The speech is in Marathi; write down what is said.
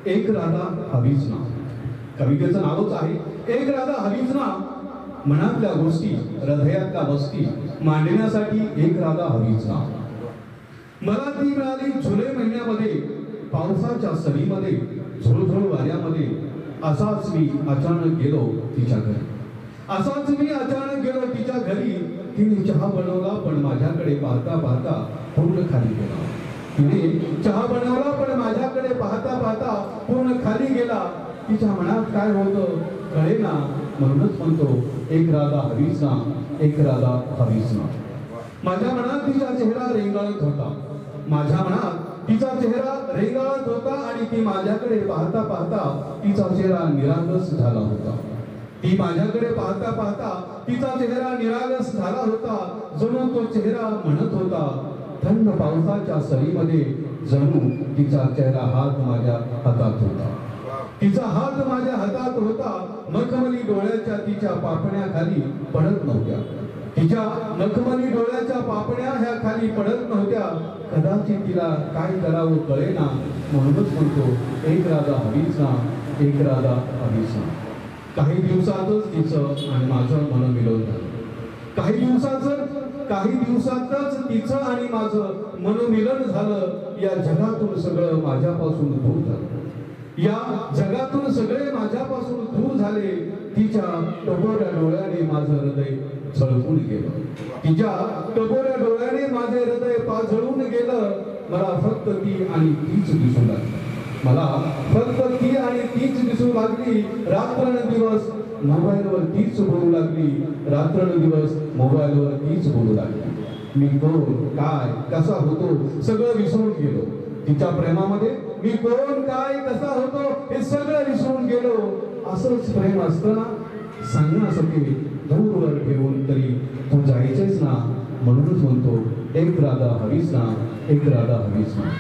एक राधा हवीच ना. कवितेचं नावच आहे एक राधा हवीच ना. मनातल्या गोष्टी हृदयातल्या वस्ती मांडण्यासाठी एक राधा हवीच ना. मला ती मिळाली जुलै महिन्यामध्ये पावसाच्या सरीमध्ये झुळझुळ वाऱ्यामध्ये. असाच मी अचानक गेलो तिच्या घरी. असाच मी अचानक गेलो तिच्या घरी. तिने चहा बनवला पण माझ्याकडे पाहता पाहता पूर्ण खाली गेला. तिने चहा बनवला पण माझ्याकडे पाहता पाहता पूर्ण खाली गेला. तिच्या मनात काय होतं कळेना. म्हणूनच म्हणतो एक राधा हवीच ना. एक राधा हवीच ना. माझ्या मनात तिचा चेहरा रेंगाळत होता. माझ्या मनात तिचा चेहरा रेंगाळत होता आणि ती माझ्याकडे पाहता पाहता तिचा चेहरा निरागस झाला होता. ती माझ्याकडे पाहता पाहता तिचा चेहरा निरागस झाला होता. जणू तो चेहरा म्हणत होता थंड पावसाच्या सरीमध्ये. जणू तिचा चेहरा हात माझ्या हातात होता. तिचा हात माझ्या हातात होता. मखमली डोळ्याच्या तिच्या पापण्या खाली पडत नव्हत्या. तिच्या मखमली डोळ्याच्या पापण्या ह्या खाली पडत नव्हत्या. कदाचित तिला काय करावं कळेना. म्हणूनच म्हणतो एक राधा हवीच ना. एक राधा हवीच ना. काही दिवसातच तिचं आणि माझं मनमिलन झालं. काही दिवसातच तिचं आणि माझं मनमिलन झालं. या जगातून सगळं माझ्यापासून दूर झालं. या जगातून सगळे माझ्यापासून दूर झाले. तिच्या टपोऱ्या डोळ्याने माझं हृदय झळकून गेलं. तिच्या टपोऱ्या डोळ्याने माझे हृदय पाझळून गेलं. मला फक्त ती आणि तीच दिसू लागली. मला फक्त ती आणि तीच दिसू लागली. रात्रंदिवस मोबाईलवर तीच बोलू लागली. रात्रंदिवस मोबाईलवर तीच बोलू लागली. मी कोण काय कसा होतो सगळं विसरून गेलो. तिच्या प्रेमामध्ये मी कोण काय कसा होतो हे सगळं विसरून गेलो. असंच प्रेम असतं ना. सांगण्यासाठी दूरवर ठेवून तरी तू जायचेच ना. म्हणूनच म्हणतो एक राधा हवीच ना. एक राधा हवीच ना.